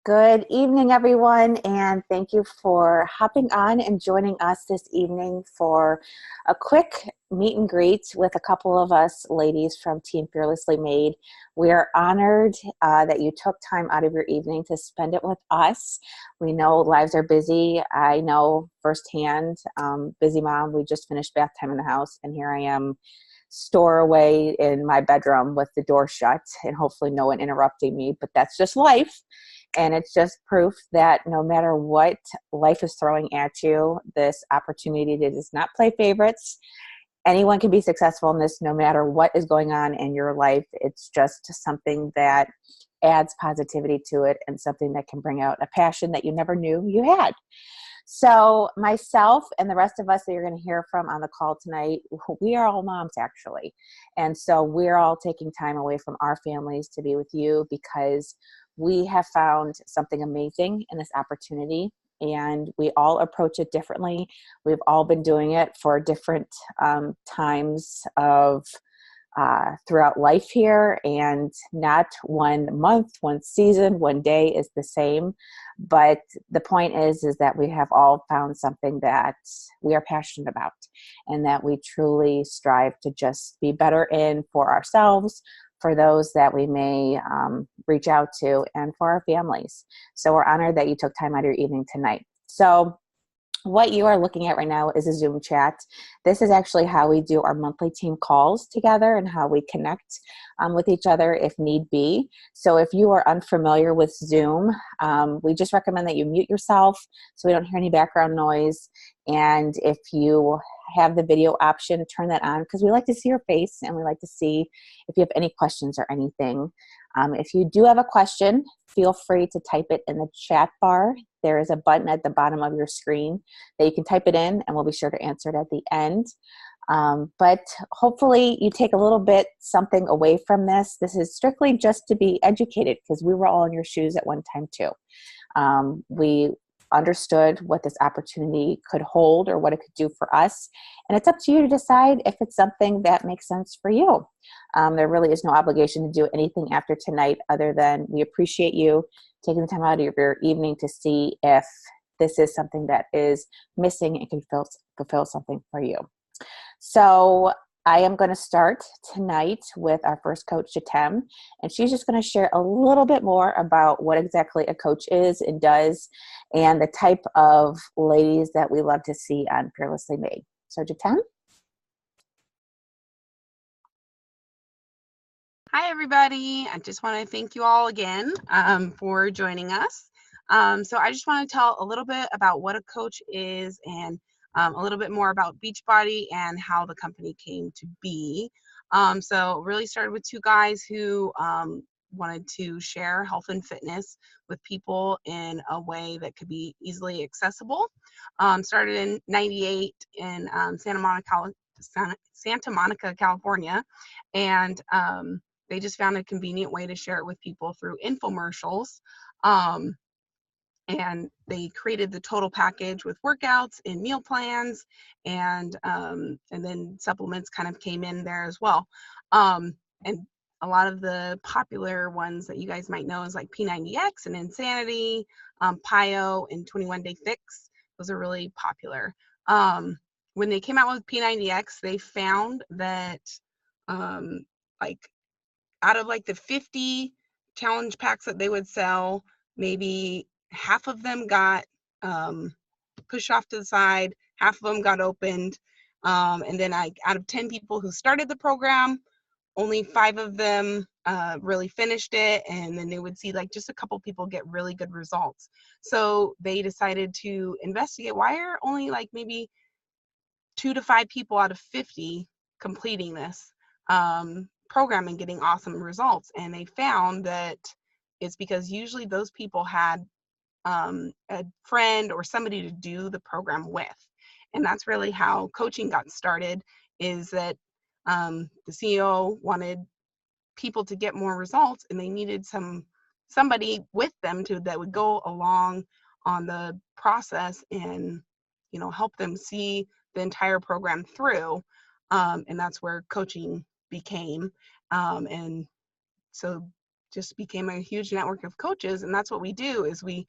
Good evening, everyone, and thank you for hopping on and joining us this evening for a quick meet and greet with a couple of us ladies from Team Fearlessly Made. We are honored that you took time out of your evening to spend it with us. We know lives are busy. I know firsthand, busy mom. We just finished bath time in the house, and here I am store away in my bedroom with the door shut and hopefully no one interrupting me, but that's just life. And it's just proof that no matter what life is throwing at you, this opportunity to just not play favorites. Anyone can be successful in this no matter what is going on in your life. It's just something that adds positivity to it and something that can bring out a passion that you never knew you had. So myself and the rest of us that you're going to hear from on the call tonight, we are all moms actually. And so we're all taking time away from our families to be with you because we have found something amazing in this opportunity, and we all approach it differently. We've all been doing it for different times of throughout life here, and not one month, one season, one day is the same. But the point is that we have all found something that we are passionate about and that we truly strive to just be better in for ourselves, for those that we may reach out to, and for our families. So we're honored that you took time out of your evening tonight. So what you are looking at right now is a Zoom chat. This is actually how we do our monthly team calls together and how we connect with each other if need be. So if you are unfamiliar with Zoom, we just recommend that you mute yourself so we don't hear any background noise. And if you have the video option, turn that on because we like to see your face and we like to see if you have any questions or anything. If you do have a question, feel free to type it in the chat bar. There is a button at the bottom of your screen that you can type it in, and we'll be sure to answer it at the end. But hopefully you take a little bit something away from this. This is strictly just to be educated because we were all in your shoes at one time too. We understood what this opportunity could hold or what it could do for us. And it's up to you to decide if it's something that makes sense for you. There really is no obligation to do anything after tonight other than we appreciate you taking the time out of your evening to see if this is something that is missing and can fulfill something for you. So I am going to start tonight with our first coach, Jatem, and she's just going to share a little bit more about what exactly a coach is and does and the type of ladies that we love to see on Fearlessly Made. So Jatem? Hi, everybody. I just want to thank you all again for joining us. So I just want to tell a little bit about what a coach is and a little bit more about Beachbody and how the company came to be. So really started with two guys who wanted to share health and fitness with people in a way that could be easily accessible. Started in '98 in Santa Monica, California, and they just found a convenient way to share it with people through infomercials. And they created the total package with workouts and meal plans, and then supplements kind of came in there as well. And a lot of the popular ones that you guys might know is like P90X and Insanity, PiYo, and 21 Day Fix. Those are really popular. When they came out with P90X, they found that like out of like the 50 challenge packs that they would sell, maybe half of them got pushed off to the side, half of them got opened. And then out of 10 people who started the program, only 5 of them really finished it. And then they would see like just a couple people get really good results. So they decided to investigate why are only like maybe 2 to 5 people out of 50 completing this program and getting awesome results. And they found that it's because usually those people had a friend or somebody to do the program with. And that's really how coaching got started, is that the CEO wanted people to get more results, and they needed somebody with them that would go along on the process and help them see the entire program through. And that's where coaching became. And so just became a huge network of coaches. And that's what we do, is we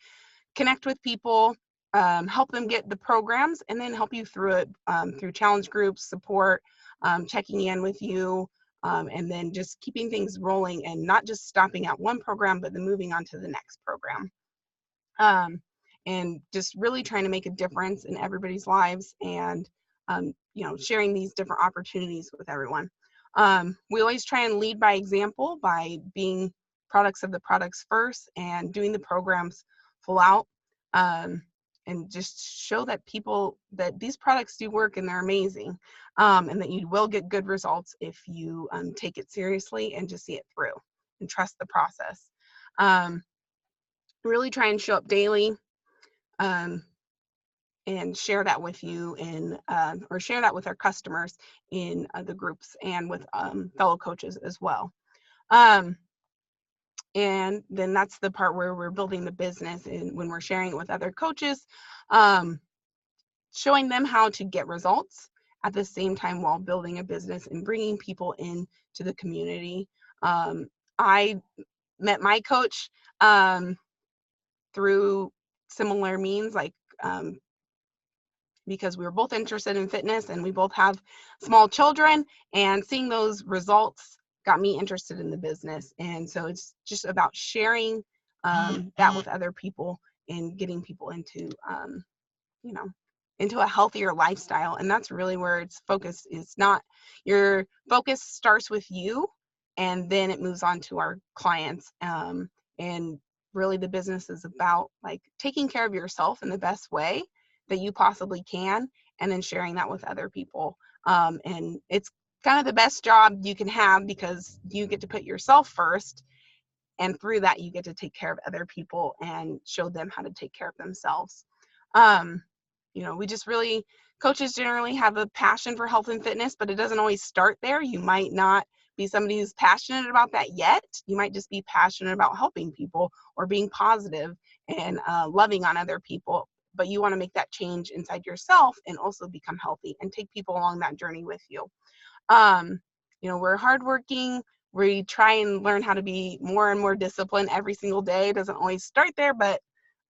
connect with people, help them get the programs, and then help you through it, through challenge groups, support, checking in with you, and then just keeping things rolling and not just stopping at one program, but then moving on to the next program. And just really trying to make a difference in everybody's lives, and sharing these different opportunities with everyone. We always try and lead by example by being products of the products first and doing the programs full out, and just show that that these products do work and they're amazing, and that you will get good results if you take it seriously and just see it through and trust the process. Really try and show up daily, and share that with you or share that with our customers in the groups and with fellow coaches as well. And then that's the part where we're building the business, and when we're sharing it with other coaches, showing them how to get results at the same time while building a business and bringing people in to the community. I met my coach through similar means, like because we were both interested in fitness and we both have small children, and seeing those results got me interested in the business. And so it's just about sharing that with other people and getting people into into a healthier lifestyle. And that's really where it's focused. It's not, your focus starts with you and then it moves on to our clients. And really the business is about like taking care of yourself in the best way that you possibly can, and then sharing that with other people. And it's kind of the best job you can have, because you get to put yourself first, and through that you get to take care of other people and show them how to take care of themselves. We just really, coaches generally have a passion for health and fitness, but it doesn't always start there. You might not be somebody who's passionate about that yet. You might just be passionate about helping people or being positive and loving on other people. But you want to make that change inside yourself and also become healthy and take people along that journey with you. We're hardworking. We try and learn how to be more and more disciplined every single day. It doesn't always start there, but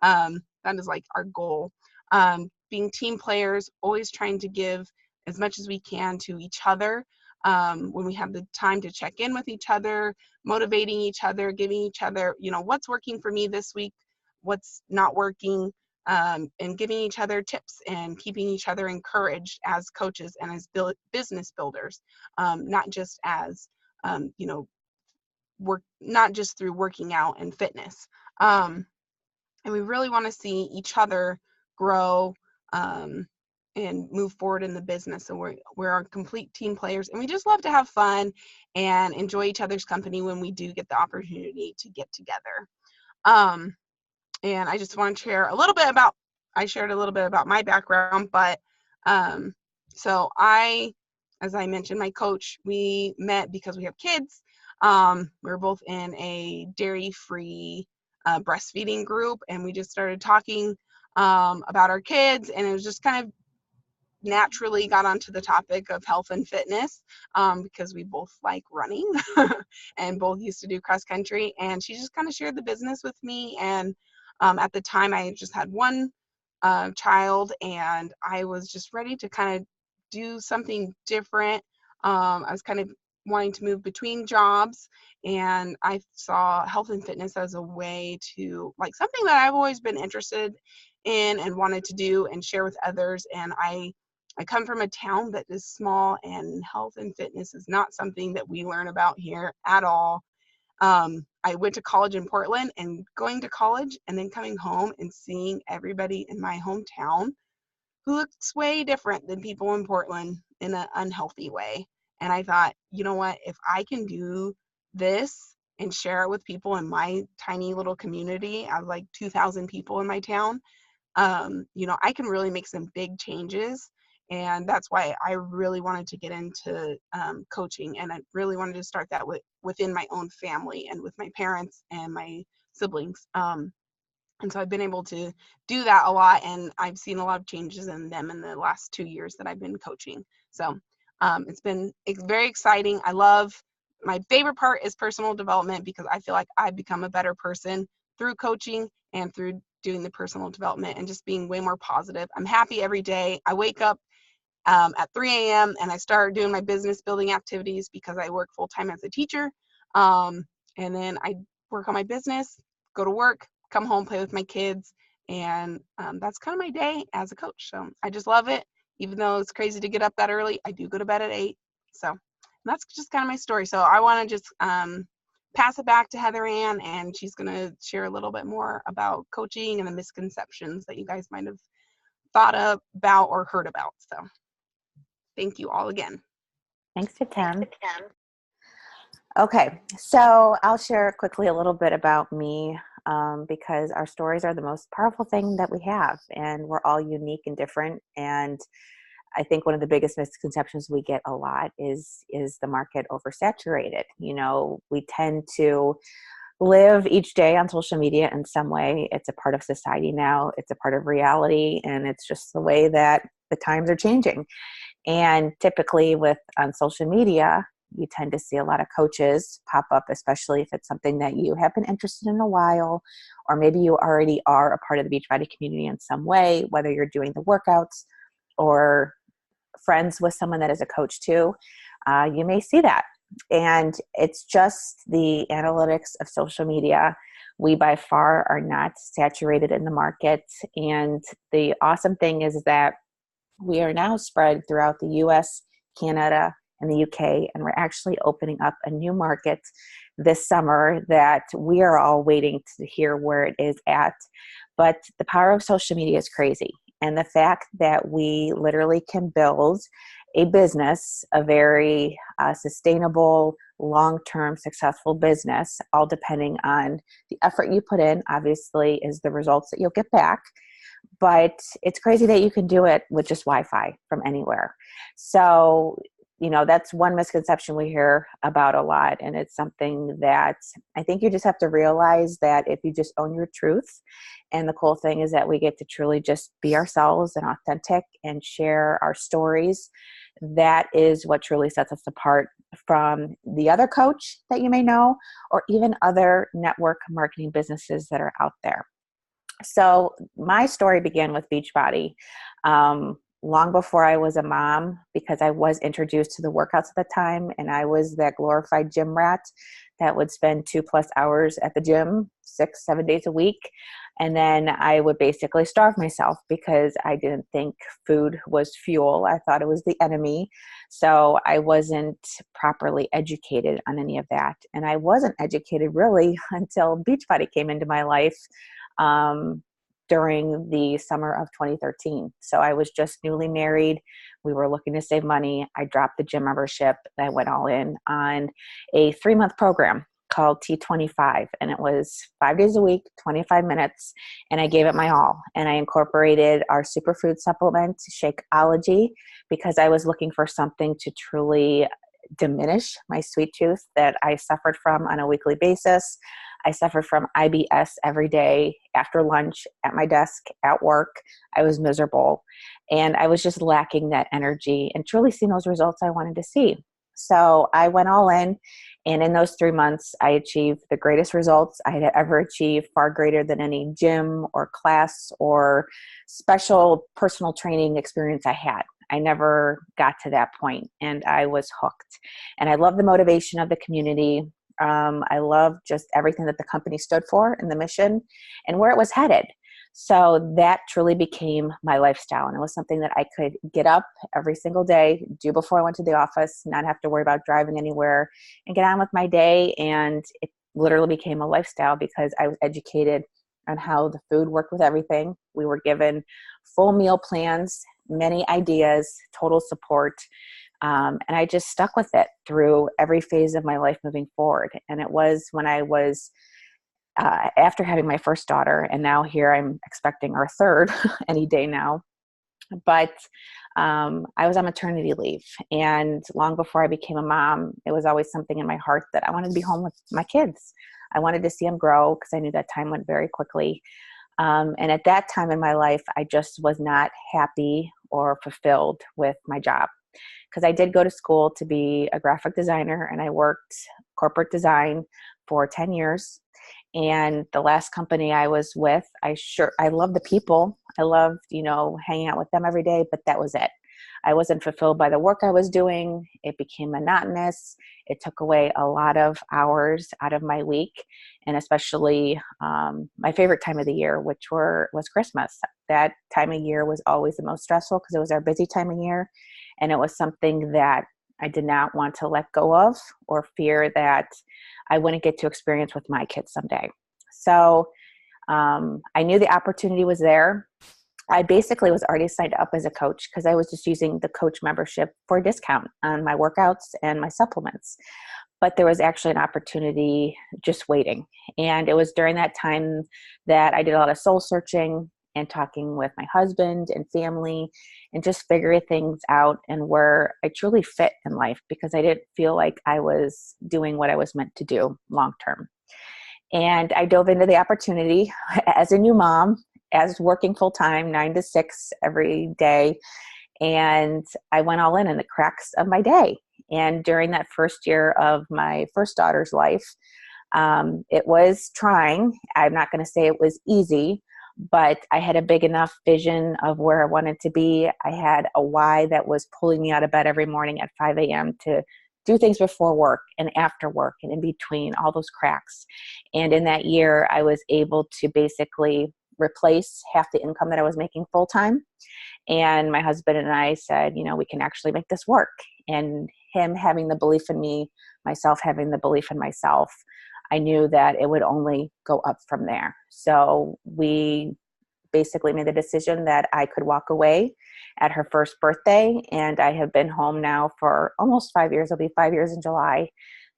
that is like our goal. Being team players, always trying to give as much as we can to each other. When we have the time to check in with each other, motivating each other, giving each other, what's working for me this week, what's not working, and giving each other tips and keeping each other encouraged as coaches and as business builders, not just as, not just through working out and fitness. And we really want to see each other grow and move forward in the business. So we're our complete team players, and we just love to have fun and enjoy each other's company when we do get the opportunity to get together. And I just want to share a little bit about, I shared a little bit about my background, but so as I mentioned, my coach, we met because we have kids. We were both in a dairy-free breastfeeding group, and we just started talking about our kids, and it was just kind of naturally got onto the topic of health and fitness, because we both like running and both used to do cross country. And she just kind of shared the business with me. And at the time I just had one child, and I was just ready to kind of do something different. I was kind of wanting to move between jobs, and I saw health and fitness as a way to, like, something that I've always been interested in and wanted to do and share with others. And I come from a town that is small, and health and fitness is not something that we learn about here at all. I went to college in Portland, and going to college and then coming home and seeing everybody in my hometown who looks way different than people in Portland in an unhealthy way. And I thought, you know what, if I can do this and share it with people in my tiny little community, I have like 2,000 people in my town, I can really make some big changes. And that's why I really wanted to get into coaching, and I really wanted to start that within my own family and with my parents and my siblings. And so I've been able to do that a lot, and I've seen a lot of changes in them in the last 2 years that I've been coaching. So it's been very exciting. I love my favorite part is personal development, because I feel like I've become a better person through coaching and through doing the personal development and just being way more positive. I'm happy every day. I wake up at 3 a.m. and I start doing my business building activities because I work full time as a teacher. And then I work on my business, go to work, come home, play with my kids. And that's kind of my day as a coach. So I just love it. Even though it's crazy to get up that early, I do go to bed at 8. So that's just kind of my story. So I want to just pass it back to Heather Ann, and she's going to share a little bit more about coaching and the misconceptions that you guys might have thought about or heard about. So thank you all again. Thanks to Tim. Okay, so I'll share quickly a little bit about me, because our stories are the most powerful thing that we have, and we're all unique and different. And I think one of the biggest misconceptions we get a lot is the market oversaturated. You know, we tend to live each day on social media in some way. It's a part of society now. It's a part of reality, and it's just the way that the times are changing. And typically on social media, you tend to see a lot of coaches pop up, especially if it's something that you have been interested in a while, or maybe you already are a part of the Beachbody community in some way, whether you're doing the workouts or friends with someone that is a coach too. You may see that. And it's just the analytics of social media. We by far are not saturated in the market. And the awesome thing is that we are now spread throughout the US, Canada, and the UK, and we're actually opening up a new market this summer that we are all waiting to hear where it is at. But the power of social media is crazy. And the fact that we literally can build a business, a very sustainable, long-term, successful business, all depending on the effort you put in, obviously, is the results that you'll get back. But it's crazy that you can do it with just Wi-Fi from anywhere. So, you know, that's one misconception we hear about a lot. And it's something that I think you just have to realize that if you just own your truth, and the cool thing is that we get to truly just be ourselves and authentic and share our stories, that is what truly sets us apart from the other coach that you may know, or even other network marketing businesses that are out there. So my story began with Beachbody long before I was a mom, because I was introduced to the workouts at the time, and I was that glorified gym rat that would spend 2+ hours at the gym 6-7 days a week. And then I would basically starve myself because I didn't think food was fuel. I thought it was the enemy. So I wasn't properly educated on any of that. And I wasn't educated really until Beachbody came into my life during the summer of 2013. So I was just newly married. We were looking to save money. I dropped the gym membership and I went all in on a 3-month program called T25. And it was 5 days a week, 25 minutes. And I gave it my all. And I incorporated our superfood supplement, Shakeology, because I was looking for something to truly diminish my sweet tooth that I suffered from on a weekly basis. I suffered from IBS every day after lunch, at my desk, at work. I was miserable. And I was just lacking that energy and truly seeing those results I wanted to see. So I went all in. And in those 3 months, I achieved the greatest results I had ever achieved, far greater than any gym or class or special personal training experience I had. I never got to that point, and I was hooked. And I love the motivation of the community. I love just everything that the company stood for and the mission and where it was headed. So that truly became my lifestyle. And it was something that I could get up every single day, do before I went to the office, not have to worry about driving anywhere, and get on with my day. And it literally became a lifestyle because I was educated on how the food worked with everything. We were given full meal plans, many ideas, total support. And I just stuck with it through every phase of my life moving forward. And it was when I was after having my first daughter, and now here I'm expecting our third any day now. But I was on maternity leave, and long before I became a mom, it was always something in my heart that I wanted to be home with my kids. I wanted to see them grow because I knew that time went very quickly. And at that time in my life, I just was not happy or fulfilled with my job. because I did go to school to be a graphic designer, and I worked corporate design for 10 years. And the last company I was with, I loved the people. I loved, hanging out with them every day, but that was it. I wasn't fulfilled by the work I was doing. It became monotonous. It took away a lot of hours out of my week, and especially my favorite time of the year, which was Christmas. That time of year was always the most stressful because it was our busy time of year, and it was something that I did not want to let go of, or fear that I wouldn't get to experience with my kids someday. So I knew the opportunity was there. I basically was already signed up as a coach because I was just using the coach membership for a discount on my workouts and my supplements. But there was actually an opportunity just waiting. And it was during that time that I did a lot of soul searching and talking with my husband and family, and just figuring things out and where I truly fit in life, because I didn't feel like I was doing what I was meant to do long term. And I dove into the opportunity as a new mom, as working full time, 9 to 6 every day. And I went all in the cracks of my day. And during that first year of my first daughter's life, it was trying. I'm not going to say it was easy, but I had a big enough vision of where I wanted to be. I had a why that was pulling me out of bed every morning at 5 a.m. to do things before work and after work and in between all those cracks. And in that year, I was able to basically replace half the income that I was making full time. And my husband and I said, we can actually make this work. And him having the belief in me, myself having the belief in myself, I knew that it would only go up from there. So we basically made the decision that I could walk away at her first birthday. And I have been home now for almost 5 years. It'll be 5 years in July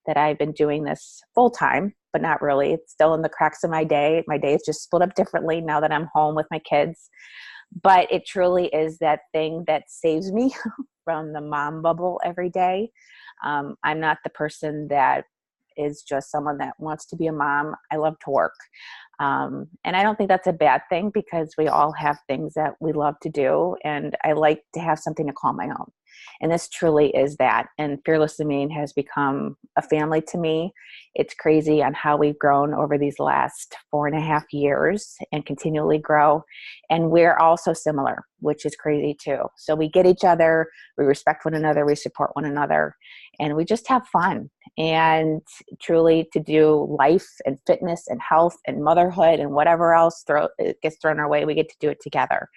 that I've been doing this full time, but not really. It's still in the cracks of my day. My day is just split up differently now that I'm home with my kids. But it truly is that thing that saves me from the mom bubble every day. I'm not the person that is just someone that wants to be a mom. I love to work. And I don't think that's a bad thing, because we all have things that we love to do. And I like to have something to call my own. And this truly is that. And Fearlessly Made has become a family to me. It's crazy on how we've grown over these last 4.5 years and continually grow. And we're all so similar, which is crazy too. So we get each other, we respect one another, we support one another, and we just have fun. And truly, to do life and fitness and health and motherhood and whatever else gets thrown our way, we get to do it together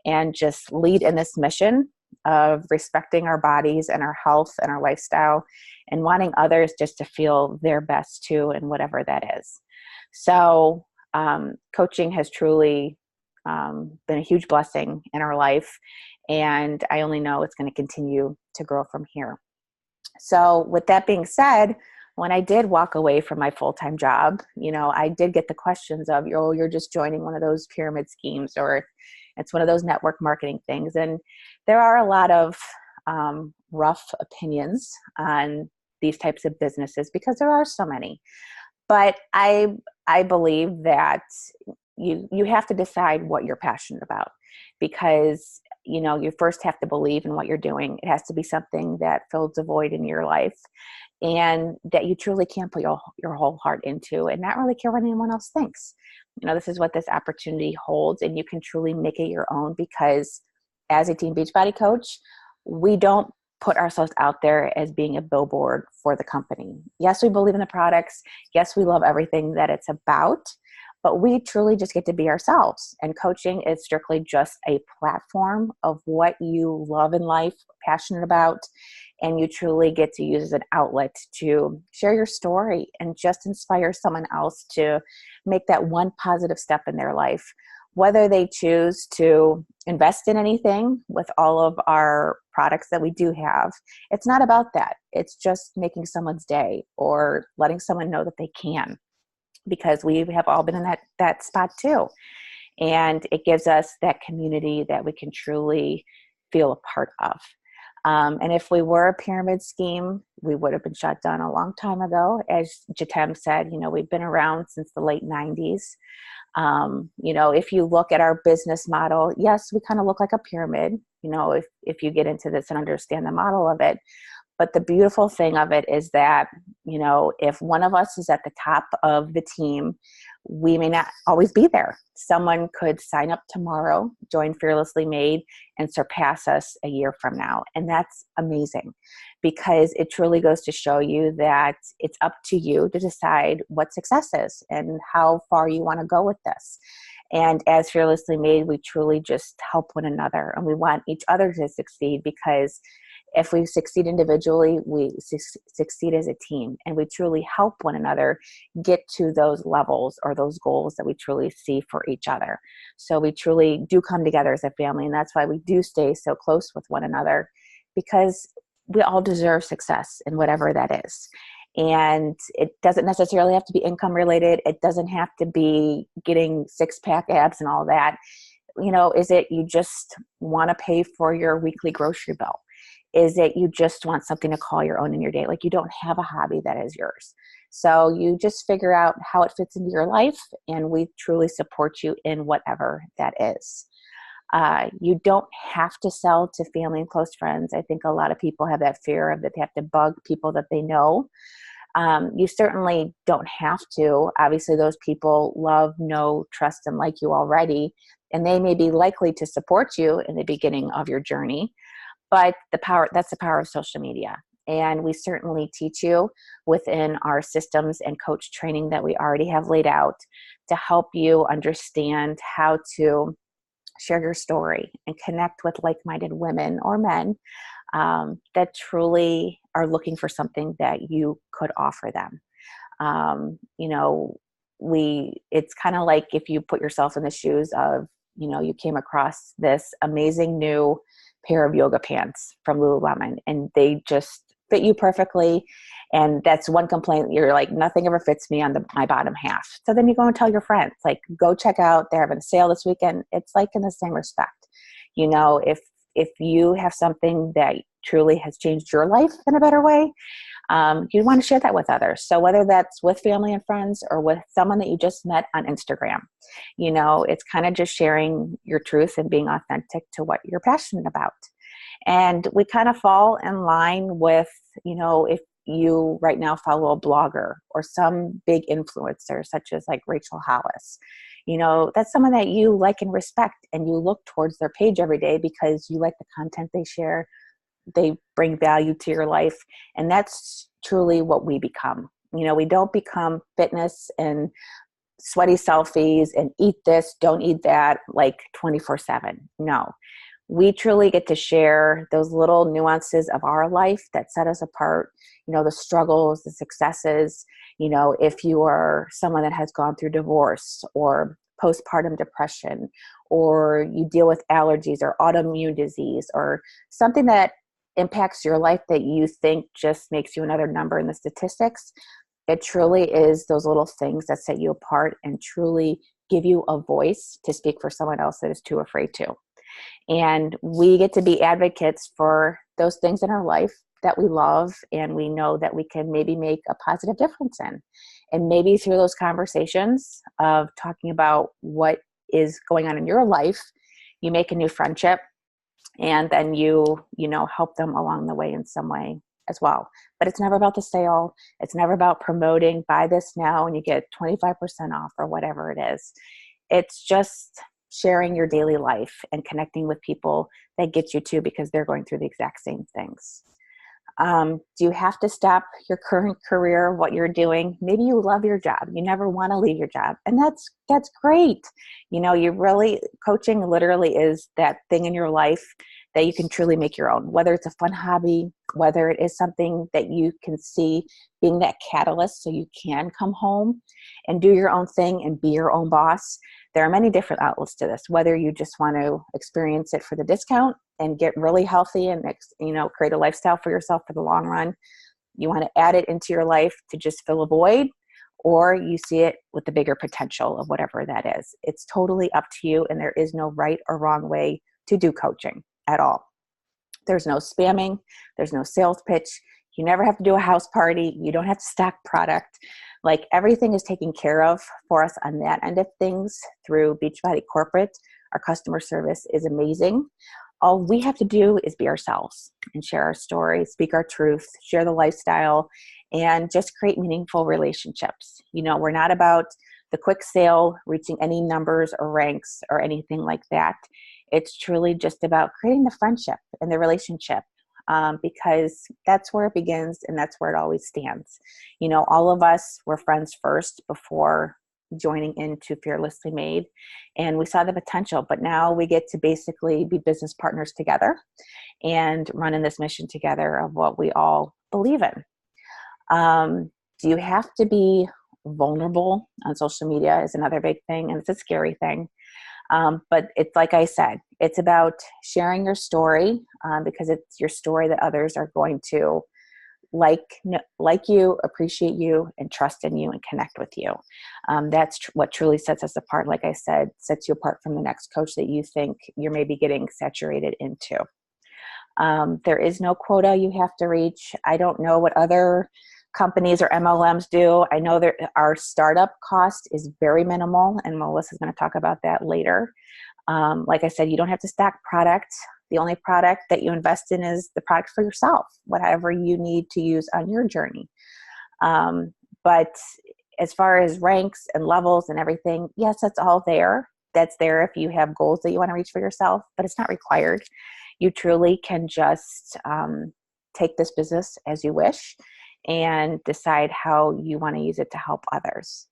and just lead in this mission of respecting our bodies and our health and our lifestyle, and wanting others just to feel their best too, and whatever that is. So coaching has truly been a huge blessing in our life, and I only know it's going to continue to grow from here. So with that being said, when I did walk away from my full-time job, I did get the questions of, you're just joining one of those pyramid schemes, or it's one of those network marketing things. And there are a lot of rough opinions on these types of businesses, because there are so many. But I believe that you have to decide what you're passionate about, because you first have to believe in what you're doing. It has to be something that fills a void in your life, and that you truly can put your whole heart into, and not really care what anyone else thinks. This is what this opportunity holds, and you can truly make it your own, because as a Team Beachbody coach, we don't put ourselves out there as being a billboard for the company. Yes, we believe in the products. Yes, we love everything that it's about, but we truly just get to be ourselves. And coaching is strictly just a platform of what you love in life, passionate about, and you truly get to use as an outlet to share your story and just inspire someone else to make that one positive step in their life. Whether they choose to invest in anything with all of our products that we do have, it's not about that. It's just making someone's day, or letting someone know that they can, because we have all been in that spot too. And it gives us that community that we can truly feel a part of. And if we were a pyramid scheme, we would have been shut down a long time ago. As Jatem said, we've been around since the late 90s. If you look at our business model, yes, we kind of look like a pyramid, if you get into this and understand the model of it. But the beautiful thing of it is that, if one of us is at the top of the team, we may not always be there. Someone could sign up tomorrow, join Fearlessly Made, and surpass us a year from now. And that's amazing, because it truly goes to show you that it's up to you to decide what success is and how far you want to go with this. And as Fearlessly Made, we truly just help one another, and we want each other to succeed, because if we succeed individually, we succeed as a team, and we truly help one another get to those levels or those goals that we truly see for each other. So we truly do come together as a family, and that's why we do stay so close with one another, because we all deserve success in whatever that is. And it doesn't necessarily have to be income related. It doesn't have to be getting six-pack abs and all that. Is it you just want to pay for your weekly grocery bill? Is it you just want something to call your own in your day? Like, you don't have a hobby that is yours. So you just figure out how it fits into your life, and we truly support you in whatever that is. You don't have to sell to family and close friends. I think a lot of people have that fear of that they have to bug people that they know. You certainly don't have to. Obviously, those people love, know, trust, and like you already, and they may be likely to support you in the beginning of your journey. But that's the power of social media. And we certainly teach you within our systems and coach training that we already have laid out to help you understand how to share your story and connect with like-minded women or men that truly are looking for something that you could offer them. It's kind of like if you put yourself in the shoes of, you came across this amazing new pair of yoga pants from Lululemon, and they just fit you perfectly. And that's one complaint. You're like, nothing ever fits me on my bottom half. So then you go and tell your friends, like, go check out, they're having a sale this weekend. It's like in the same respect. If you have something that truly has changed your life in a better way, you want to share that with others. So whether that's with family and friends or with someone that you just met on Instagram, it's kind of just sharing your truth and being authentic to what you're passionate about. And we kind of fall in line with, if you right now follow a blogger or some big influencer, such as like Rachel Hollis, that's someone that you like and respect, and you look towards their page every day because you like the content they share. They bring value to your life. And that's truly what we become. We don't become fitness and sweaty selfies and eat this, don't eat that, like 24/7. No, we truly get to share those little nuances of our life that set us apart. The struggles, the successes, if you are someone that has gone through divorce or postpartum depression, or you deal with allergies or autoimmune disease or something that impacts your life that you think just makes you another number in the statistics. It truly is those little things that set you apart and truly give you a voice to speak for someone else that is too afraid to. And we get to be advocates for those things in our life that we love and we know that we can maybe make a positive difference in. And maybe through those conversations of talking about what is going on in your life, you make a new friendship, and then you help them along the way in some way as well. But it's never about the sale. It's never about promoting, buy this now and you get 25% off or whatever it is. It's just sharing your daily life and connecting with people that get you too, because they're going through the exact same things. Do you have to stop your current career, what you're doing? Maybe you love your job. You never want to leave your job. And that's great. You really, coaching literally is that thing in your life that you can truly make your own, whether it's a fun hobby, whether it is something that you can see being that catalyst so you can come home and do your own thing and be your own boss. There are many different outlets to this, whether you just want to experience it for the discount and get really healthy and, create a lifestyle for yourself for the long run. You want to add it into your life to just fill a void, or you see it with the bigger potential of whatever that is. It's totally up to you, and there is no right or wrong way to do coaching at all. There's no spamming. There's no sales pitch. You never have to do a house party. You don't have to stock product. Like, everything is taken care of for us on that end of things through Beachbody Corporate. Our customer service is amazing. All we have to do is be ourselves and share our story, speak our truth, share the lifestyle, and just create meaningful relationships. You know, we're not about the quick sale, reaching any numbers or ranks or anything like that. It's truly just about creating the friendship and the relationship, because that's where it begins and that's where it always stands. You know, all of us were friends first before joining into Fearlessly Made, and we saw the potential, but now we get to basically be business partners together and run in this mission together of what we all believe in. Do you have to be vulnerable on social media is another big thing, and it's a scary thing. But it's like I said, it's about sharing your story, because it's your story that others are going to like you, appreciate you, and trust in you and connect with you. That's what truly sets us apart. Like I said, sets you apart from the next coach that you think you're maybe getting saturated into. There is no quota you have to reach. I don't know what other companies or MLMs do. I know that our startup cost is very minimal, and Melissa's going to talk about that later. Like I said, you don't have to stack product. The only product that you invest in is the product for yourself, whatever you need to use on your journey. But as far as ranks and levels and everything, yes, that's all there. That's there if you have goals that you want to reach for yourself, but it's not required. You truly can just take this business as you wish and decide how you want to use it to help others.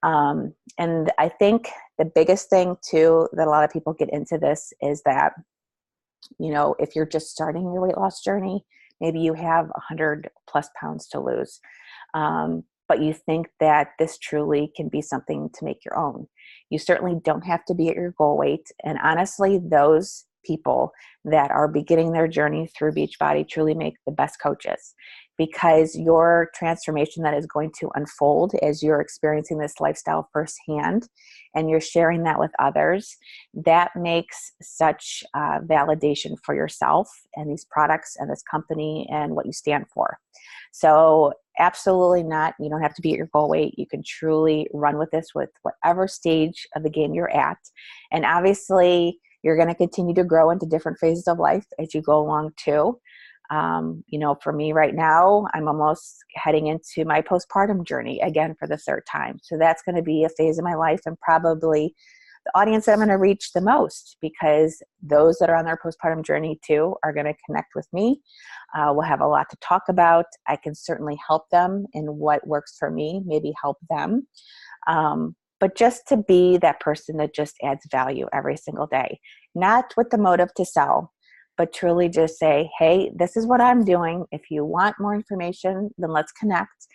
And I think the biggest thing too that a lot of people get into this is that, you know, if you're just starting your weight loss journey, maybe you have 100 plus pounds to lose. But you think that this truly can be something to make your own. You certainly don't have to be at your goal weight. And honestly, those people that are beginning their journey through Beachbody truly make the best coaches, because your transformation that is going to unfold as you're experiencing this lifestyle firsthand and you're sharing that with others, that makes such validation for yourself and these products and this company and what you stand for. So absolutely not. You don't have to be at your goal weight. You can truly run with this with whatever stage of the game you're at. And obviously, you're going to continue to grow into different phases of life as you go along too. You know, for me right now, I'm almost heading into my postpartum journey again for the third time. So that's going to be a phase of my life, and probably the audience that I'm going to reach the most, because those that are on their postpartum journey too are going to connect with me. We'll have a lot to talk about. I can certainly help them in what works for me, maybe help them. But just to be that person that just adds value every single day, not with the motive to sell, but truly just say, hey, this is what I'm doing. If you want more information, then let's connect.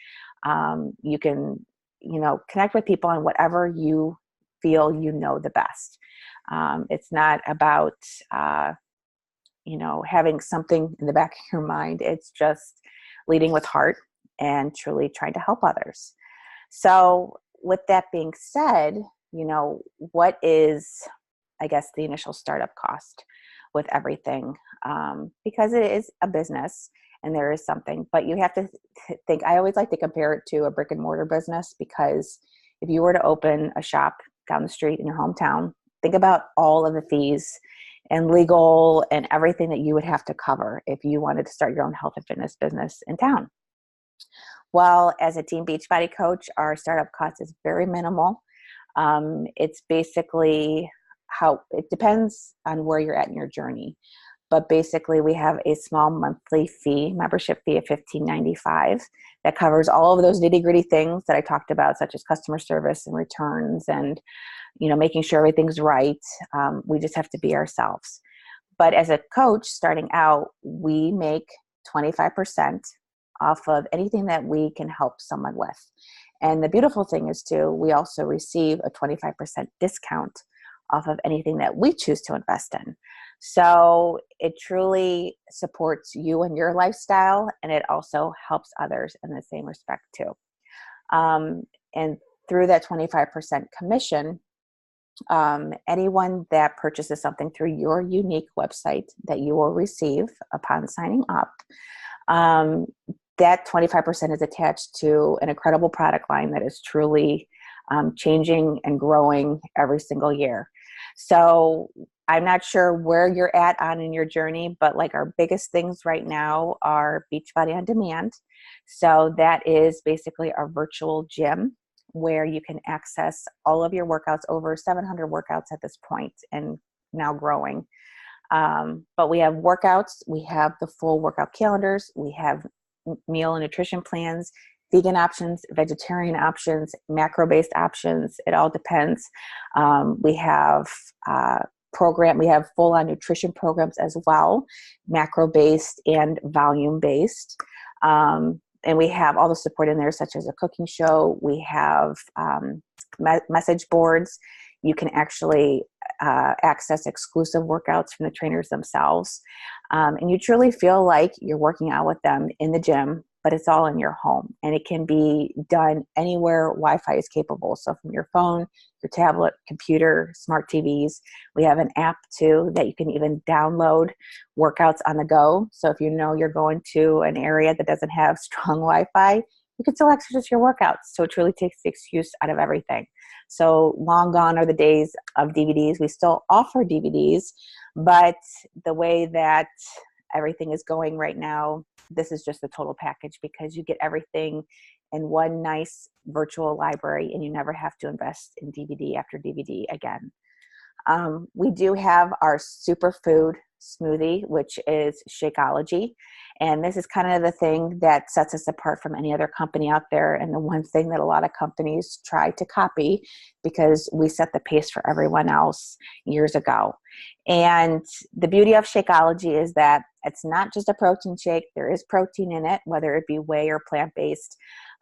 You can, you know, connect with people on whatever you feel you know the best. It's not about, you know, having something in the back of your mind. It's just leading with heart and truly trying to help others. So with that being said, you know, what is, I guess, the initial startup cost with everything? Because it is a business and there is something, but you have to think, I always like to compare it to a brick and mortar business, because if you were to open a shop down the street in your hometown, think about all of the fees and legal and everything that you would have to cover if you wanted to start your own health and fitness business in town. Well, as a Team Beachbody coach, our startup cost is very minimal. It's basically how it depends on where you're at in your journey. But basically, we have a small monthly fee, membership fee of $15.95 that covers all of those nitty-gritty things that I talked about, such as customer service and returns and, you know, making sure everything's right. We just have to be ourselves. But as a coach starting out, we make 25% off of anything that we can help someone with. And the beautiful thing is too, we also receive a 25% discount off of anything that we choose to invest in. So it truly supports you and your lifestyle, and it also helps others in the same respect too. And through that 25% commission, Anyone that purchases something through your unique website that you will receive upon signing up, um, that 25% is attached to an incredible product line that is truly changing and growing every single year. So I'm not sure where you're at on in your journey, but like our biggest things right now are Beachbody On Demand. So that is basically our virtual gym where you can access all of your workouts, over 700 workouts at this point and now growing. But we have workouts, we have the full workout calendars, we have meal and nutrition plans, vegan options, vegetarian options, macro-based options. It all depends. We have we have full-on nutrition programs as well, macro-based and volume-based. And we have all the support in there, such as a cooking show. We have message boards. You can actually access exclusive workouts from the trainers themselves. And you truly feel like you're working out with them in the gym, but it's all in your home. And it can be done anywhere Wi-Fi is capable. So from your phone, your tablet, computer, smart TVs. We have an app too that you can even download workouts on the go. So if you know you're going to an area that doesn't have strong Wi-Fi, you can still access your workouts. So it truly takes the excuse out of everything. So long gone are the days of DVDs. We still offer DVDs, but the way that everything is going right now, this is just the total package because you get everything in one nice virtual library and you never have to invest in DVD after DVD again. We do have our superfood smoothie, which is Shakeology. And this is kind of the thing that sets us apart from any other company out there. And the one thing that a lot of companies try to copy because we set the pace for everyone else years ago. And the beauty of Shakeology is that it's not just a protein shake. There is protein in it, whether it be whey or plant-based.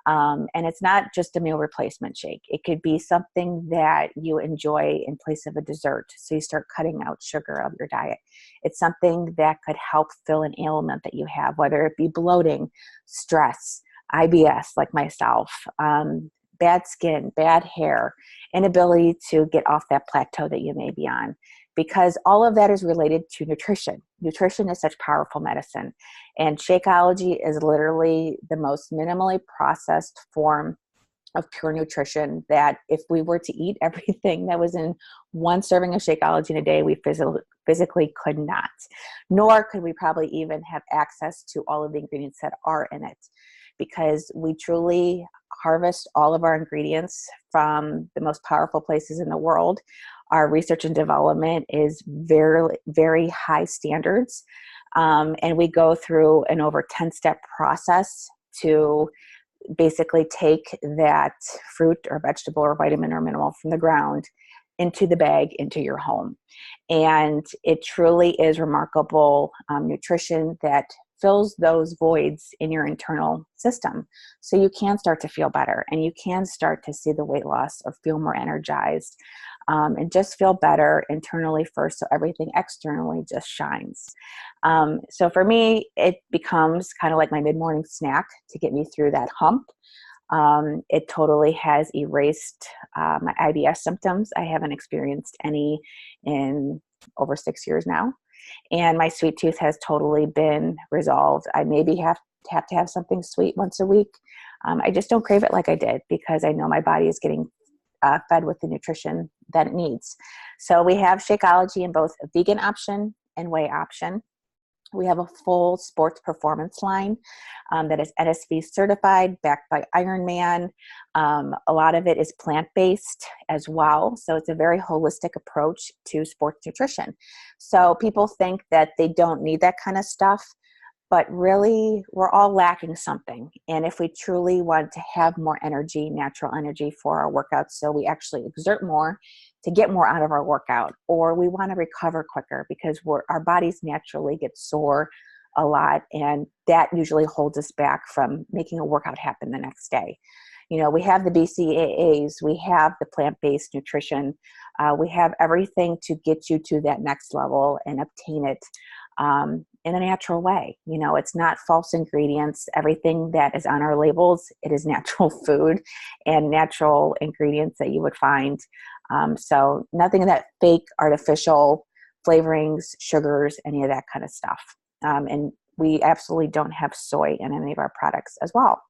And it's not just a meal replacement shake. It could be something that you enjoy in place of a dessert. So you start cutting out sugar of your diet. It's something that could help fill an ailment that you have, whether it be bloating, stress, IBS like myself, bad skin, bad hair, inability to get off that plateau that you may be on. Because all of that is related to nutrition. Nutrition is such powerful medicine. And Shakeology is literally the most minimally processed form of pure nutrition that if we were to eat everything that was in one serving of Shakeology in a day, we physically could not. Nor could we probably even have access to all of the ingredients that are in it. Because we truly harvest all of our ingredients from the most powerful places in the world. Our research and development is very, very high standards. And we go through an over 10-step process to basically take that fruit or vegetable or vitamin or mineral from the ground into the bag, into your home. And it truly is remarkable nutrition that fills those voids in your internal system. So you can start to feel better and you can start to see the weight loss or feel more energized and just feel better internally first. So everything externally just shines. So for me, it becomes kind of like my mid-morning snack to get me through that hump. It totally has erased my IBS symptoms. I haven't experienced any in over 6 years now. And my sweet tooth has totally been resolved. I maybe have to have something sweet once a week. I just don't crave it like I did because I know my body is getting fed with the nutrition that it needs. So we have Shakeology in both a vegan option and whey option. We have a full sports performance line that is NSV certified, backed by Ironman. A lot of it is plant-based as well. So it's a very holistic approach to sports nutrition. So people think that they don't need that kind of stuff, but really we're all lacking something. And if we truly want to have more energy, natural energy for our workouts, so we actually exert more to get more out of our workout, or we want to recover quicker because our bodies naturally get sore a lot, and that usually holds us back from making a workout happen the next day. You know, we have the BCAAs, we have the plant-based nutrition, we have everything to get you to that next level and obtain it in a natural way. You know, it's not false ingredients. Everything that is on our labels, it is natural food and natural ingredients that you would find So nothing of that fake artificial flavorings, sugars, any of that kind of stuff. And we absolutely don't have soy in any of our products as well.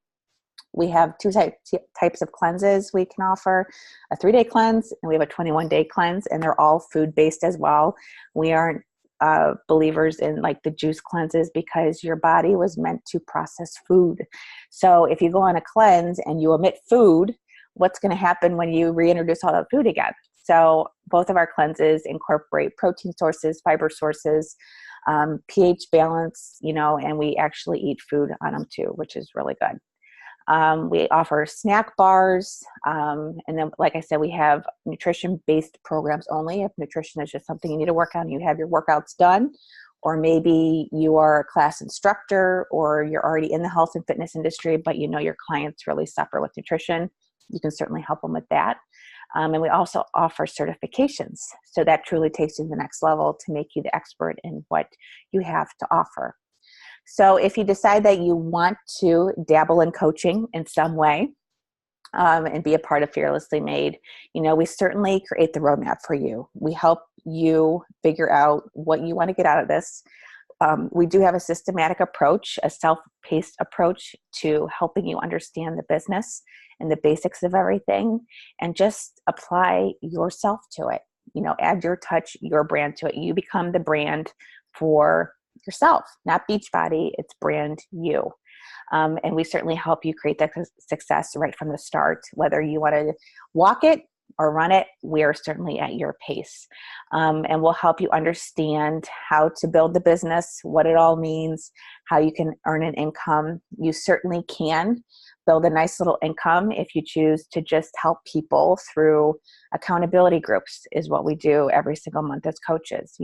We have two types of cleanses we can offer, a 3-day cleanse, and we have a 21-day cleanse, and they're all food-based as well. We aren't believers in like the juice cleanses because your body was meant to process food. So if you go on a cleanse and you omit food, what's going to happen when you reintroduce all that food again? So both of our cleanses incorporate protein sources, fiber sources, pH balance, and we actually eat food on them too, which is really good. We offer snack bars. And then, like I said, we have nutrition-based programs only. If nutrition is just something you need to work on, you have your workouts done, or maybe you are a class instructor, or you're already in the health and fitness industry, but your clients really suffer with nutrition, you can certainly help them with that. And we also offer certifications. So that truly takes you to the next level to make you the expert in what you have to offer. So if you decide that you want to dabble in coaching in some way, and be a part of Fearlessly Made, we certainly create the roadmap for you. We help you figure out what you want to get out of this. We do have a systematic approach, a self-paced approach to helping you understand the business and the basics of everything, and just apply yourself to it. Add your touch, your brand to it. You become the brand for yourself, not Beachbody, it's brand you. And we certainly help you create that success right from the start. Whether you want to walk it or run it, we are certainly at your pace. And we'll help you understand how to build the business, what it all means, how you can earn an income. You certainly can build a nice little income if you choose to just help people through accountability groups is what we do every single month as coaches.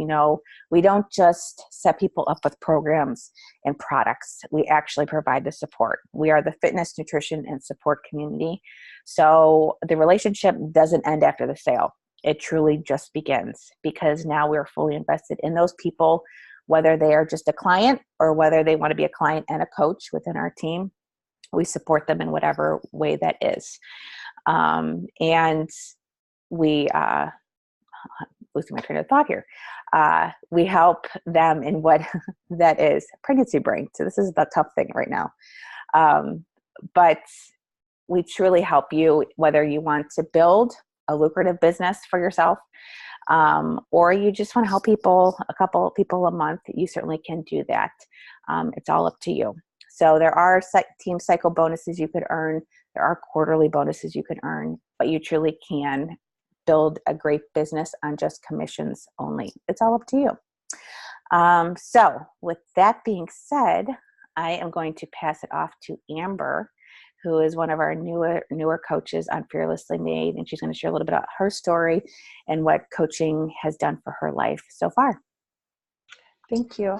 We don't just set people up with programs and products. We actually provide the support. We are the fitness, nutrition, and support community. So the relationship doesn't end after the sale. It truly just begins because now we're fully invested in those people, whether they are just a client or whether they want to be a client and a coach within our team. We support them in whatever way that is. And we, losing my train of thought here. We help them in what that is, pregnancy brain. So this is the tough thing right now. But we truly help you, whether you want to build a lucrative business for yourself, or you just want to help people, a couple people a month, you certainly can do that. It's all up to you. So there are team cycle bonuses you could earn. There are quarterly bonuses you can earn, but you truly can build a great business on just commissions only. It's all up to you. So with that being said, I am going to pass it off to Amber, who is one of our newer coaches on Fearlessly Made, and she's going to share a little bit about her story and what coaching has done for her life so far. Thank you.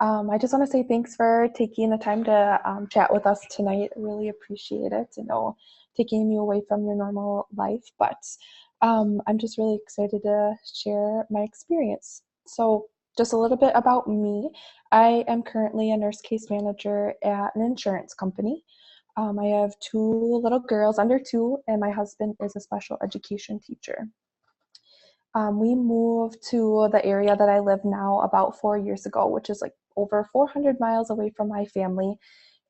I just want to say thanks for taking the time to chat with us tonight. I really appreciate it. Taking you away from your normal life, but I'm just really excited to share my experience. So just a little bit about me. I am currently a nurse case manager at an insurance company. I have 2 little girls under 2, and my husband is a special education teacher. We moved to the area that I live now about 4 years ago, which is like over 400 miles away from my family.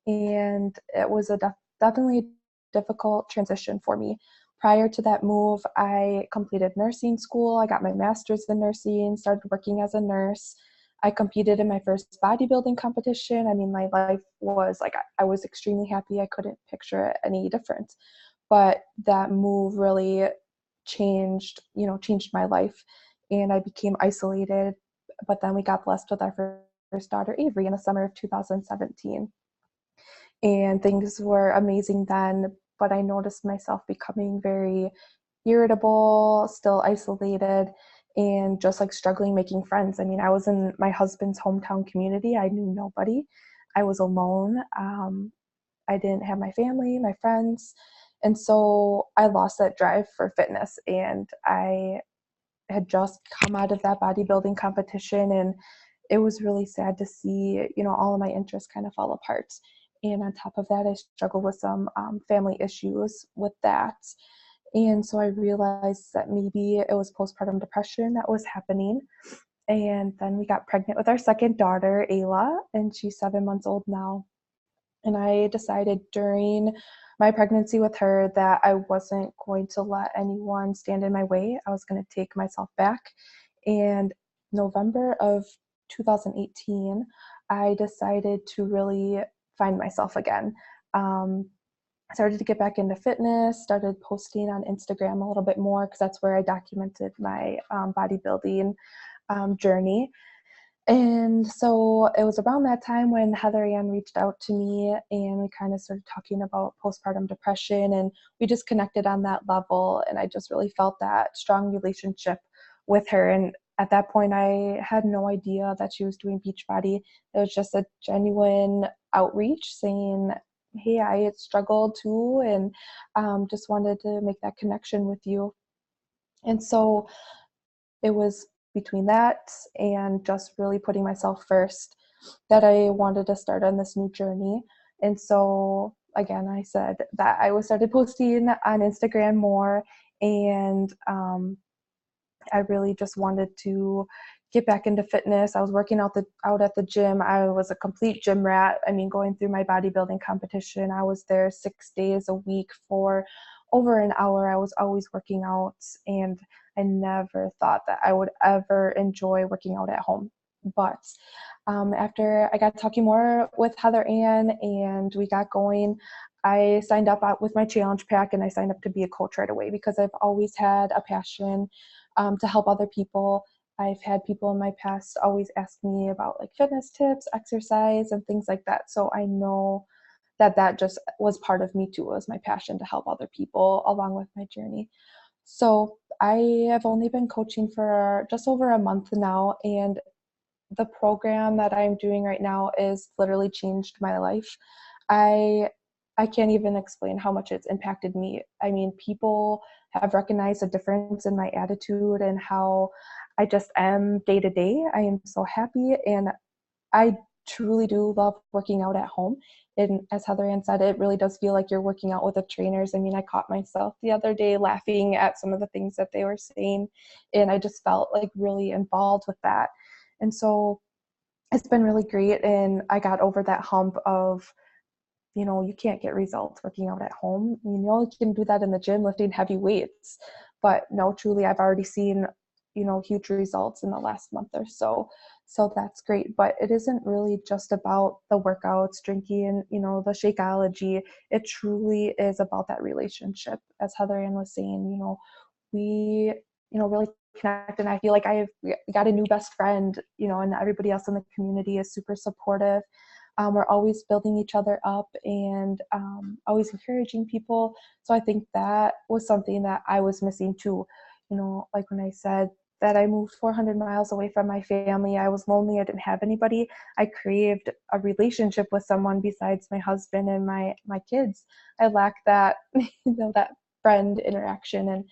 And it was a definitely difficult transition for me. Prior to that move, I completed nursing school. I got my master's in nursing, started working as a nurse. I competed in my first bodybuilding competition. I mean, my life was like, I was extremely happy. I couldn't picture it any different. But that move really changed my life, and I became isolated. But then we got blessed with our first daughter, Avery, in the summer of 2017. And things were amazing then, but I noticed myself becoming very irritable, still isolated, and just like struggling making friends. I mean, I was in my husband's hometown community. I knew nobody. I was alone. I didn't have my family, my friends. And so I lost that drive for fitness. And I had just come out of that bodybuilding competition, and it was really sad to see, all of my interests kind of fall apart. And on top of that, I struggled with some family issues with that. And so I realized that maybe it was postpartum depression that was happening. And then we got pregnant with our second daughter, Ayla, and she's 7 months old now. And I decided during my pregnancy with her that I wasn't going to let anyone stand in my way. I was going to take myself back. And November of 2018, I decided to really find myself again. I started to get back into fitness, started posting on Instagram a little bit more because that's where I documented my bodybuilding journey. And so it was around that time when Heather Ann reached out to me and we kind of started talking about postpartum depression, and we just connected on that level. And I just really felt that strong relationship with her. And at that point, I had no idea that she was doing Beachbody. It was just a genuine outreach saying, hey, I had struggled too, and just wanted to make that connection with you. And so it was between that and just really putting myself first that I wanted to start on this new journey. And so again, I said that I started posting on Instagram more, and I really just wanted to get back into fitness. I was working out at the gym. I was a complete gym rat. I mean, going through my bodybuilding competition, I was there 6 days a week for over an hour. I was always working out, and I never thought that I would ever enjoy working out at home. But after I got talking more with Heather Ann and we got going, I signed up with my challenge pack, and I signed up to be a coach right away because I've always had a passion to help other people. I've had people in my past always ask me about like fitness tips, exercise, and things like that. So I know that just was part of me too, was my passion to help other people along with my journey. So I have only been coaching for just over a month now, and the program that I'm doing right now is literally changed my life. I can't even explain how much it's impacted me. I mean, people have recognized a difference in my attitude and how I just am day to day. I am so happy, and I truly do love working out at home. And as Heather Ann said, it really does feel like you're working out with the trainers. I mean, I caught myself the other day laughing at some of the things that they were saying, and I just felt like really involved with that. And so it's been really great, and I got over that hump of, you can't get results working out at home. I mean, you only can do that in the gym lifting heavy weights. But no, truly, I've already seen, huge results in the last month or so. So that's great. But it isn't really just about the workouts, drinking, the Shakeology. It truly is about that relationship. As Heather Ann was saying, we, really connect. And I feel like I've got a new best friend, and everybody else in the community is super supportive. We're always building each other up and always encouraging people. So I think that was something that I was missing too. Like when I said that I moved 400 miles away from my family, I was lonely. I didn't have anybody. I craved a relationship with someone besides my husband and my kids. I lacked that, that friend interaction, and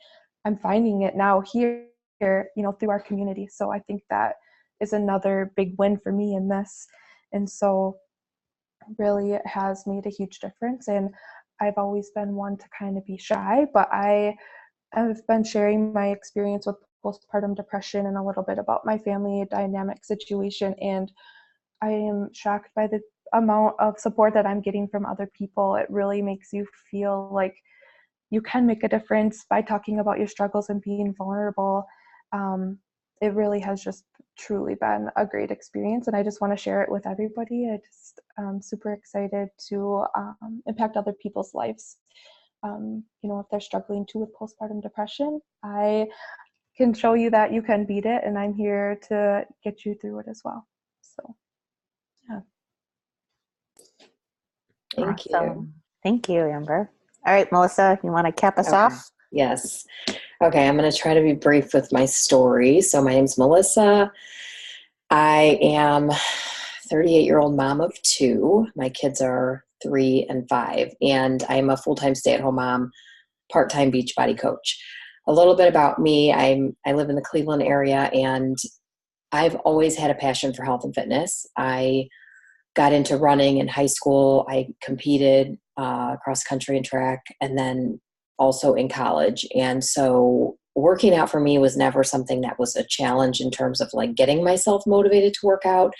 I'm finding it now here, through our community. So I think that is another big win for me in this. And so really it has made a huge difference. And I've always been one to kind of be shy, but I have been sharing my experience with postpartum depression and a little bit about my family dynamic situation. And I am shocked by the amount of support that I'm getting from other people. It really makes you feel like you can make a difference by talking about your struggles and being vulnerable. It really has just truly been a great experience, and I just want to share it with everybody. I just super excited to impact other people's lives. If they're struggling too with postpartum depression, I can show you that you can beat it, and I'm here to get you through it as well. So, yeah. Thank you. Awesome. Thank you, Amber. All right, Melissa, you want to cap us off? Yes. Okay, I'm going to try to be brief with my story. So my name's Melissa. I am 38-year-old mom of two. My kids are 3 and 5, and I'm a full-time stay-at-home mom, part-time Beachbody coach. A little bit about me. I live in the Cleveland area, and I've always had a passion for health and fitness. I got into running in high school. I competed cross country and track, and then also in college. And so working out for me was never something that was a challenge in terms of like getting myself motivated to work out.